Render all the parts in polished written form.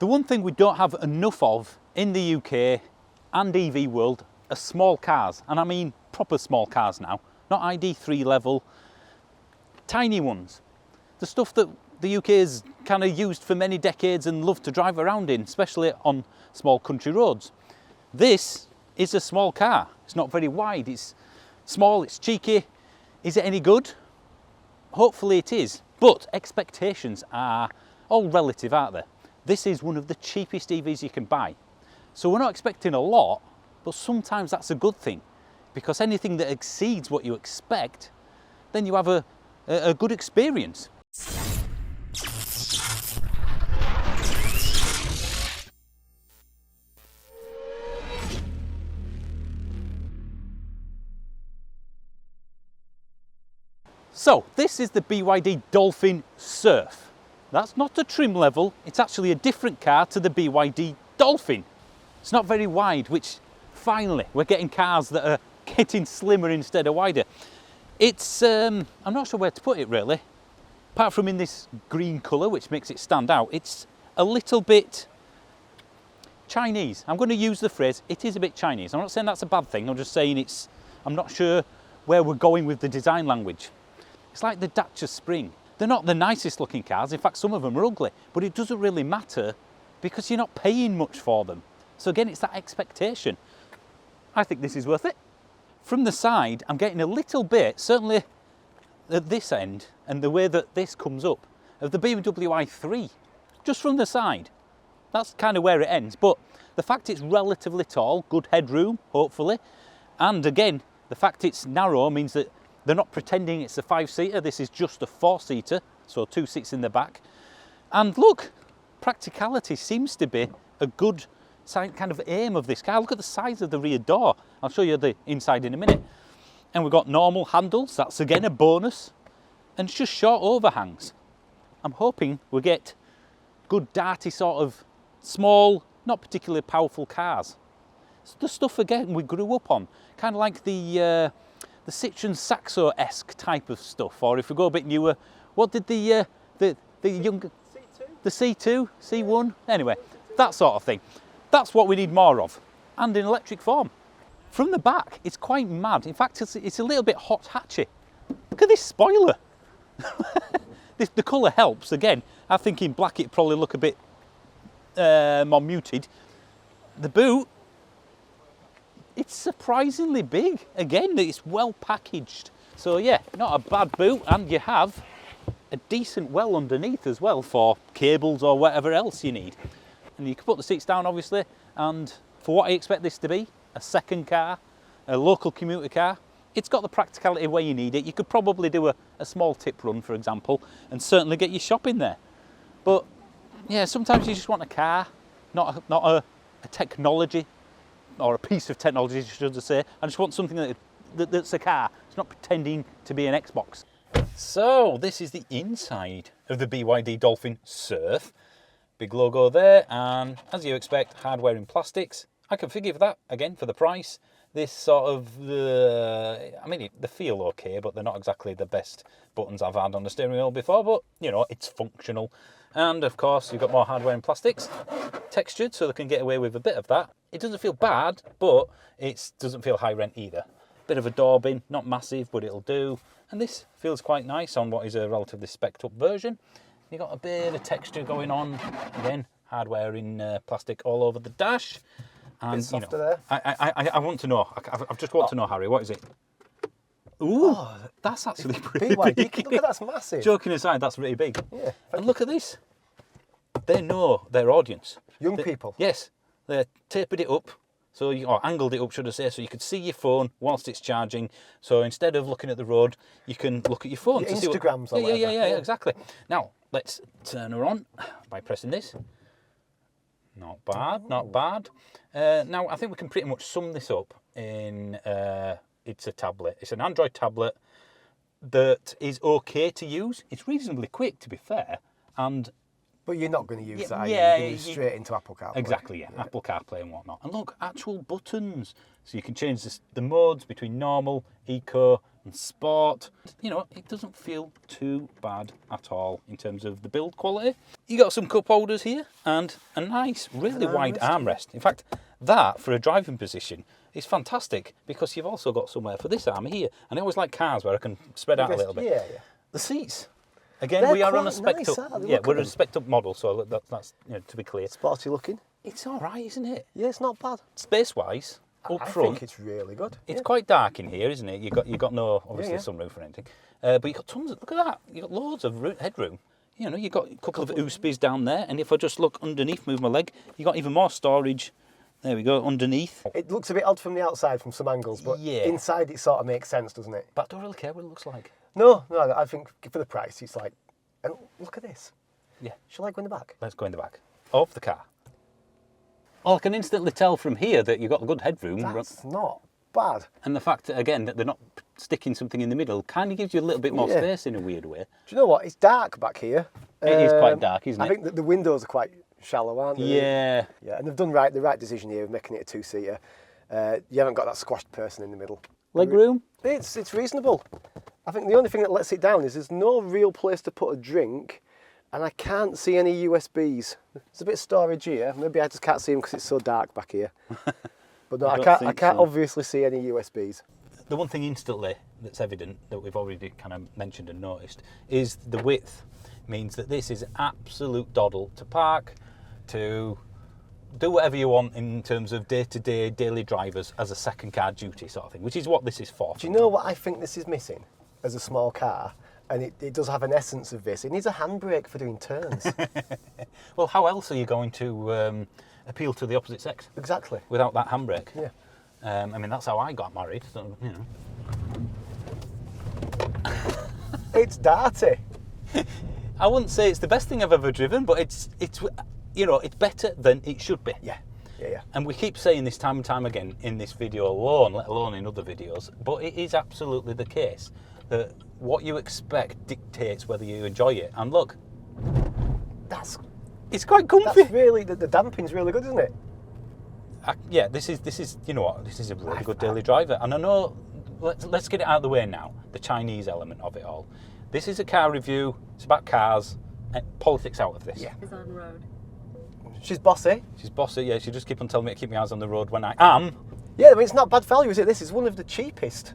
The one thing we don't have enough of in the UK and EV world are small cars, and I mean proper small cars now, not ID3 level, tiny ones. The stuff that the UK has kind of used for many decades and loved to drive around in, especially on small country roads. This is a small car. It's not very wide, it's small, it's cheeky. Is it any good? Hopefully it is, but expectations are all relative, aren't they? This is one of the cheapest EVs you can buy. So we're not expecting a lot, but sometimes that's a good thing, because anything that exceeds what you expect, then you have a good experience. So this is the BYD Dolphin Surf. That's not a trim level, it's actually a different car to the BYD Dolphin. It's not very wide, which finally we're getting cars that are getting slimmer instead of wider. It's, I'm not sure where to put it really, apart from in this green colour which makes it stand out. It's a little bit Chinese. I'm going to use the phrase, it is a bit Chinese. I'm not saying that's a bad thing, I'm just saying I'm not sure where we're going with the design language. It's like the Dacia Spring. They're not the nicest looking cars, in fact some of them are ugly, but it doesn't really matter because you're not paying much for them. So again, it's that expectation. I think this is worth it. From the side, I'm getting a little bit, certainly at this end, and the way that this comes up, of the BMW i3, just from the side. That's kind of where it ends, but the fact it's relatively tall, good headroom, hopefully, and again, the fact it's narrow means that they're not pretending it's a 5-seater, this is just a 4-seater, so 2 seats in the back. And look, practicality seems to be a good kind of aim of this car. Look at the size of the rear door. I'll show you the inside in a minute. And we've got normal handles, that's again a bonus, and it's just short overhangs. I'm hoping we'll get good darty sort of small, not particularly powerful cars. It's the stuff again we grew up on, kind of like the Citroen Saxo-esque type of stuff, or if we go a bit newer, what did the young C2? The C2, C1, anyway, that sort of thing. That's what we need more of, and in electric form. From the back, it's quite mad. In fact, it's a little bit hot hatchy. Look at this spoiler. The colour helps. Again, I think in black it'd probably look a bit more muted. The boot, it's surprisingly big. Again, it's well packaged. So yeah, not a bad boot, and you have a decent well underneath as well for cables or whatever else you need. And you can put the seats down obviously, and for what I expect this to be, a second car, a local commuter car, it's got the practicality where you need it. You could probably do a small tip run, for example, and certainly get your shopping there. But yeah, sometimes you just want a car, not a technology, or a piece of technology, should I say. I just want something that's a car. It's not pretending to be an Xbox. So this is the inside of the BYD Dolphin Surf. Big logo there, and as you expect, hardware in plastics. I can forgive that, again, for the price. This sort of, I mean, they feel okay, but they're not exactly the best buttons I've had on the steering wheel before, but, you know, it's functional. And, of course, you've got more hardware in plastics, textured, so they can get away with a bit of that. It doesn't feel bad, but it doesn't feel high rent either. Bit of a door bin, not massive, but it'll do. And this feels quite nice on what is a relatively spec'd up version. You've got a bit of texture going on. Again, hardware in plastic all over the dash. And, bit softer there. I want to know. I've just want to know, Harry, what is it? Ooh, that's actually pretty BYD, big. look at that's massive. Joking aside, that's really big. Yeah. And look at this. They know their audience. Young people. Yes, they tapered it up, or angled it up, should I say, so you could see your phone whilst it's charging. So instead of looking at the road, you can look at your phone. Your to Instagrams see what, or yeah, exactly. Now, let's turn her on by pressing this. Not bad, not bad. Now, I think we can pretty much sum this up in, it's a tablet. It's an Android tablet that is okay to use. It's reasonably quick, to be fair, and but you're not going to use that. Yeah, you're going to use straight into Apple CarPlay. Exactly, yeah. Apple CarPlay and whatnot. And look, actual buttons. So you can change the modes between normal, eco, and sport. You know, it doesn't feel too bad at all in terms of the build quality. You got some cup holders here and a nice, really wide armrest. In fact, that for a driving position is fantastic because you've also got somewhere for this arm here. And I always like cars where I can spread out a little bit. Yeah, yeah. The seats. Again, They're we are on a quite spec nice, up. aren't they? Yeah, Look we're at a them. spec up model, so that's you know, to be clear. Sporty looking. It's all right, isn't it? Yeah, it's not bad. Space-wise, up I front, think it's really good. it's quite dark in here, isn't it? You got no obviously Yeah. sunroof or anything, but you got tons. Look at that. You got loads of headroom. You know, you got a couple of USBs down there, and if I just look underneath, move my leg, you got even more storage. There we go, underneath. It looks a bit odd from the outside from some angles, but Yeah. inside it sort of makes sense, doesn't it? But I don't really care what it looks like. No, I think for the price, it's like, and look at this. Yeah. Shall I go in the back? Let's go in the back of the car. Well, I can instantly tell from here that you've got a good headroom. That's not bad. And the fact that, again, that they're not sticking something in the middle kind of gives you a little bit more Yeah. space in a weird way. Do you know what? It's dark back here. It is quite dark, isn't I it? think that the windows are quite shallow, aren't they? Yeah. Yeah, and they've done the right decision here of making it a two-seater. You haven't got that squashed person in the middle. Leg room? It's reasonable. I think the only thing that lets it down is there's no real place to put a drink, and I can't see any USBs. There's a bit of storage here. Maybe I just can't see them because it's so dark back here. But no, I can't obviously see any USBs. The one thing instantly that's evident that we've already kind of mentioned and noticed is the width. Means that this is absolute doddle to park, to do whatever you want in terms of day-to-day daily drivers as a second car duty sort of thing, which is what this is for. Do you know what I think this is missing as a small car? And it does have an essence of this. It needs a handbrake for doing turns. Well, how else are you going to appeal to the opposite sex? Exactly. Without that handbrake. Yeah. I mean, that's how I got married, so, you know. It's dirty. I wouldn't say it's the best thing I've ever driven, but it's you know, it's better than it should be. Yeah. And we keep saying this time and time again in this video alone, let alone in other videos, but it is absolutely the case that what you expect dictates whether you enjoy it. And look, it's quite comfy. That's really, the damping's really good, isn't it? Yeah, this is you know what, this is a really good daily driver. And I know, let's get it out of the way now, the Chinese element of it all. This is a car review, it's about cars, and politics out of this. Yeah. Is on road. She's bossy. She's bossy, yeah, she just keep on telling me to keep my eyes on the road when I am. Yeah, I mean, it's not bad value, is it? This is one of the cheapest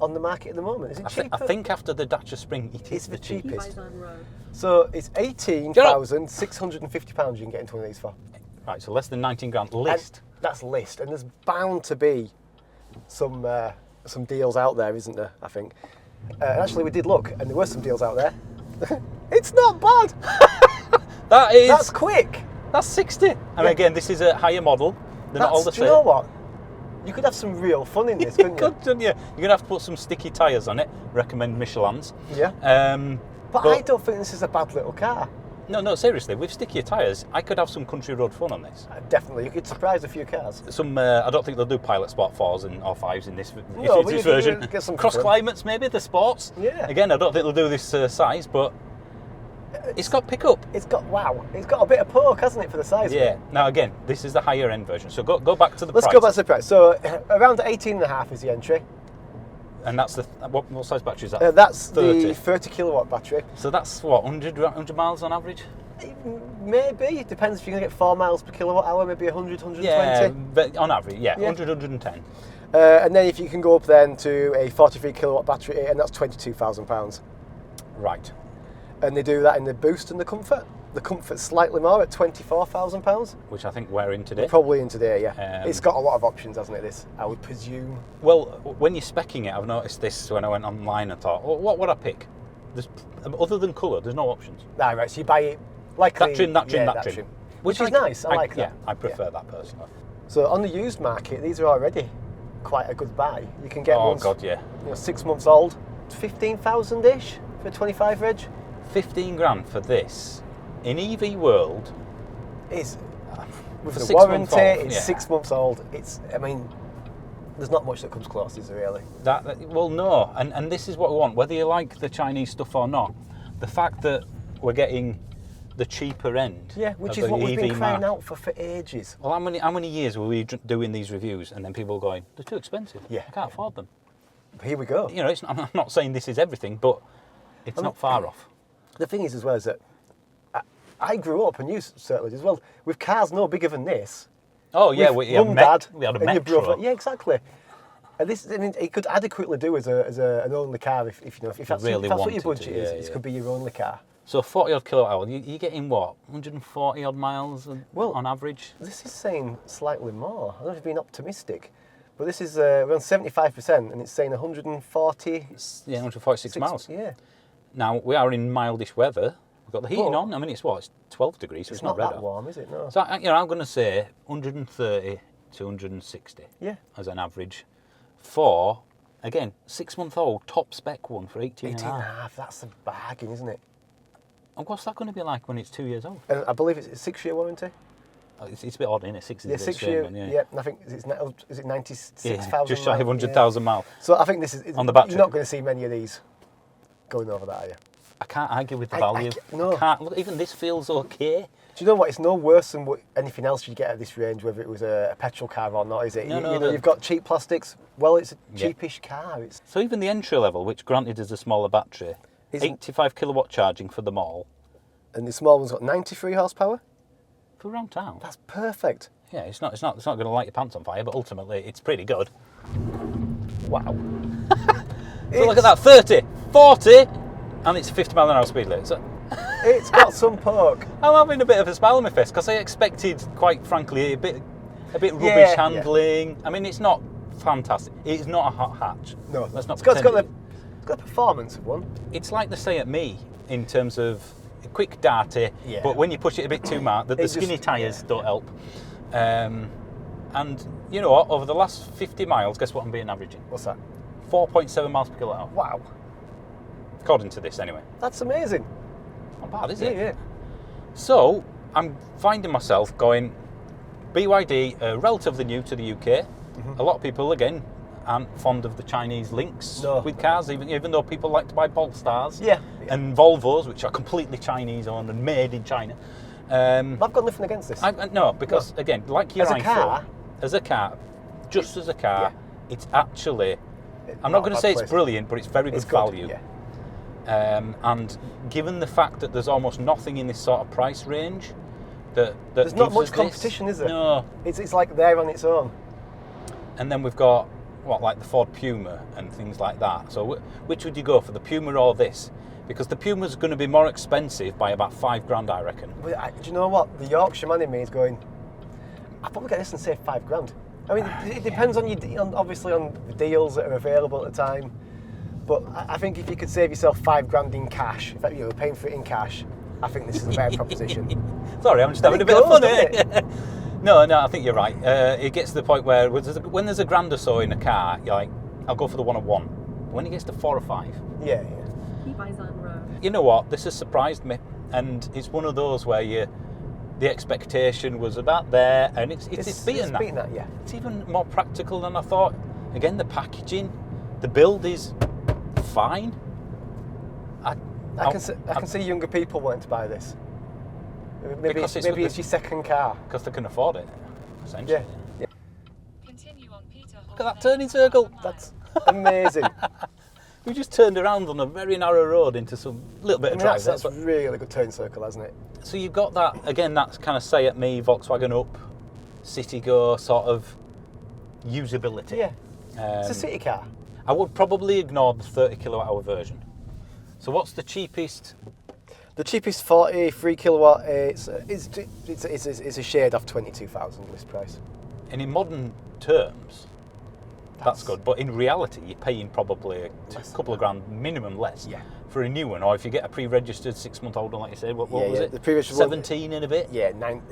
on the market at the moment. Is it cheaper? I think after the Dacia Spring, it is It's the the cheapest. cheapest. Eyes on road. So it's £18,650 you can get into one of these for. Right, so less than 19 grand list. And that's list, and there's bound to be some deals out there, isn't there? I think. Actually, we did look, and there were some deals out there. It's not bad. That's quick. That's 60. And again, this is a higher model. They're not all the Do same. you know what? You could have some real fun in this, couldn't you? Couldn't you? You're going to have to put some sticky tyres on it. Recommend Michelin's. Yeah. But I don't think this is a bad little car. No, seriously. With stickier tyres, I could have some country road fun on this. Definitely, you could surprise a few cars. Some, I don't think they'll do Pilot Sport 4s or 5s in this, No, but this you version. could get some Cross fun. climates, maybe, the sports. Yeah. Again, I don't think they'll do this size, but it's got pickup. It's got a bit of poke, hasn't it, for the size of Yeah. it? Now, again, this is the higher end version. So go back to the Let's price. go back to the price. So around 18.5 is the entry. And that's the what size battery is that? That's 30. the 30 kilowatt battery. So that's what, 100 miles on average? Maybe, it depends if you're going to get 4 miles per kilowatt hour, maybe 100, 120. Yeah, but on average, yeah, Yeah. 100, 110. And then if you can go up then to a 43 kilowatt battery, and that's £22,000. Right. And they do that in the boost and the comfort. The comfort's slightly more at £24,000. Which I think we're in today. Probably in today, yeah. Um, It's got a lot of options, hasn't it, this, I would presume. Well, when you're speccing it, I've noticed this when I went online and thought, well, what would I pick? There's, other than colour, there's no options. Right, so you buy it likely... That trim. Which is nice, I like that. Yeah, I prefer that personally. So on the used market, these are already quite a good buy. You can get Oh, ones, God, yeah. 6 months old, 15,000-ish for a 25 reg. 15 grand for this, in EV world, Is with For the 6 months warranty, old, it's yeah. 6 months old. I mean, there's not much that comes close, is there really? well, no. And this is what we want, whether you like the Chinese stuff or not. The fact that we're getting the cheaper end. Yeah, which of is the what we've been EV crying market. out for ages. Well, how many years were we doing these reviews and then people going, they're too expensive. Yeah. I can't afford them. Here we go. You know, I'm not saying this is everything, but it's not far off. The thing is as well is that I grew up, and you certainly did as well, with cars no bigger than this. Oh yeah, with we had mum, dad, we had a and your Metro. brother. Yeah, exactly. And this, I mean, it could adequately do as an only car if you know if that's, really if that's what your wanted budget to, is. yeah, This yeah. could be your only car. So 40 odd kilowatt hour, you're getting what, 140 odd miles on average? This is saying slightly more. I don't know if you're being optimistic, but this is we're on 75%, and it's saying 140. Yeah, 146 miles. Yeah. Now we are in mildish weather. We've got the heating But on. I mean, it's what? It's 12 degrees, so it's not red that hot. warm, is it? No. So you know, I'm going to say 130 to 160 Yeah. as an average for, again, 6-month-old top spec one for 18 and a 18 and a half. half. That's a bargain, isn't it? And what's that going to be like when it's 2 years old? And I believe it's a 6-year warranty. Oh, it's a bit odd, isn't it? 6 is Yeah, a bit 6 year. strange, Yeah, and I think is it 96,000? just shy of 100,000 miles. So I think this is On the battery. You're not going to see many of these going over that, are you? I can't argue with the I value. no. I can't. Look, even this feels okay. Do you know what? It's no worse than anything else you get at this range, whether it was a petrol car or not, is it? No, you know, you've got cheap plastics. Well, it's a cheapish car. It's So even the entry level, which granted is a smaller battery, Isn't- 85 kilowatt charging for them all and the small one's got 93 horsepower. for around town. That's perfect. Yeah, it's not going to light your pants on fire, but ultimately it's pretty good. Wow. So look at that, 30, 40, and it's 50 mile an hour speed limit. So It's got some poke. I'm having a bit of a smile on my face because I expected, quite frankly, a bit rubbish Yeah, handling. I mean, it's not fantastic. It's not a hot hatch. No, Let's not it's got pretend the performance of one. It's like they say at me in terms of quick, darty, Yeah. but when you push it a bit too much, the skinny tyres don't help. And you know what? Over the last 50 miles, guess what I'm being averaging? What's that? 4.7 miles per kilowatt hour. Wow, According to this, anyway. that's amazing. Not bad, is Yeah, it? yeah. So I'm finding myself going, BYD, relatively new to the UK. A lot of people, again, aren't fond of the Chinese links No. with cars, even though people like to buy Polestars Yeah. and Volvos, which are completely Chinese owned and made in China. I've got nothing against this. No, because again, like your As a iPhone, car? as a car, just as a car, Yeah. it's actually, I'm not not a going to bad say it's place. brilliant, but it's very good It's good, value. yeah. And given the fact that there's almost nothing in this sort of price range, that There's not gives much us this- competition, is there? No. It's like there on its own. And then we've got like the Ford Puma and things like that. So which would you go for, the Puma or this? Because the Puma's going to be more expensive by about $5,000, I reckon. But do you know what? The Yorkshire man in me is going, I'll probably get this and save $5,000. I mean, it depends on obviously on the deals that are available at the time. But I think if you could save yourself $5,000 in cash, in fact, paying for it in cash, I think this is a better proposition. Sorry, I'm just having a bit of fun here. No, I think you're right. It gets to the point where when there's a grand or so in a car, you're like, I'll go for the 101. When it gets to 4 or 5, Yeah. Keep eyes on road. you know what? This has surprised me, and it's one of those where the expectation was about there, and it's beaten that. Beaten that, yeah. It's even more practical than I thought. Again, the packaging, the build is fine. I can see younger people wanting to buy this. Maybe Because it's your second car. Because they can afford it, essentially. Yeah. Continue on Peter. Look at that turning circle. That's amazing. We just turned around on a very narrow road into some little bit of drive. That's really good turn circle, hasn't it? So you've got that, again, that's kind of say at me, Volkswagen Up, City Go sort of usability. Yeah. It's a city car. I would probably ignore the 30 kilowatt hour version. So what's the cheapest? The cheapest 43 kilowatt, it's a shade off 22,000 list price. And in modern terms, that's good. But in reality, you're paying probably a couple of grand minimum less Yeah. for a new one. Or if you get a pre-registered 6-month-old one, like you said, what was it? The pre-registered one- 17 in a bit? Yeah,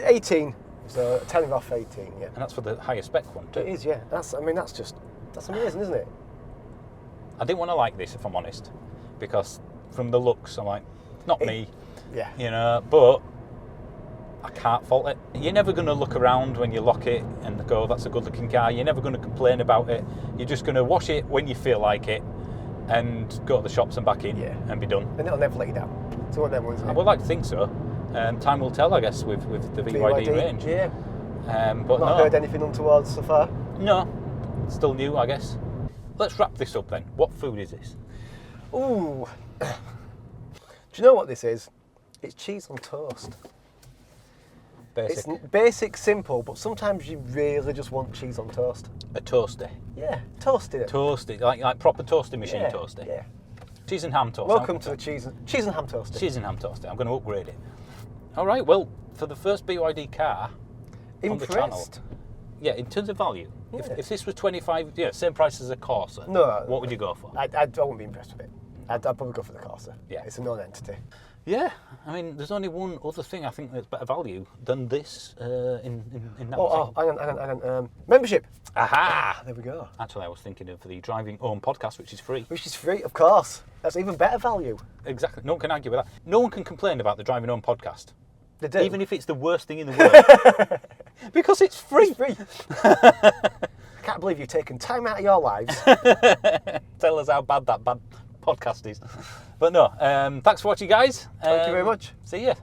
18. So 10 off 18, yeah. And that's for the higher spec one too. It is, yeah. That's amazing, isn't it? I didn't want to like this, if I'm honest, because from the looks, I'm like, not me, Yeah. you know, but I can't fault it. You're never going to look around when you lock it and go, that's a good looking car. You're never going to complain about it. You're just going to wash it when you feel like it and go to the shops and back in and be done. And it'll never let you down. It's one of them ones, isn't I it? would like to think so. Time will tell, I guess, with the BYD range. Yeah. But Not heard anything untoward so far. no, still new, I guess. let's wrap this up then. What food is this? Ooh. Do you know what this is? It's cheese on toast. Basic. It's basic, simple, but sometimes you really just want cheese on toast. A toasty. Yeah, toasted it. Toasty, like proper toasting machine Yeah, toasty. Yeah. Cheese and ham toast. Welcome to the cheese and ham toaster. Cheese and ham toasty. I'm going to upgrade it. All right, well, for the first BYD car on the channel, Impressed? yeah, in terms of value, Yeah. if this was 25, yeah, same price as a Corsa, No. what would you go for? I wouldn't be impressed with it. I'd probably go for the Corsa. Yeah. It's a non-entity. Yeah, I mean, there's only one other thing I think that's better value than this in that. Oh, hang on. Membership. Aha! There we go. Actually, I was thinking of the Driving Home podcast, which is free. Which is free, of course. That's even better value. Exactly. No one can argue with that. No one can complain about the Driving Home podcast, They do. even if it's the worst thing in the world, because it's free. It's free. I can't believe you've taken time out of your lives. Tell us how bad that bad podcast is. But no, thanks for watching, guys. Thank you very much. See ya.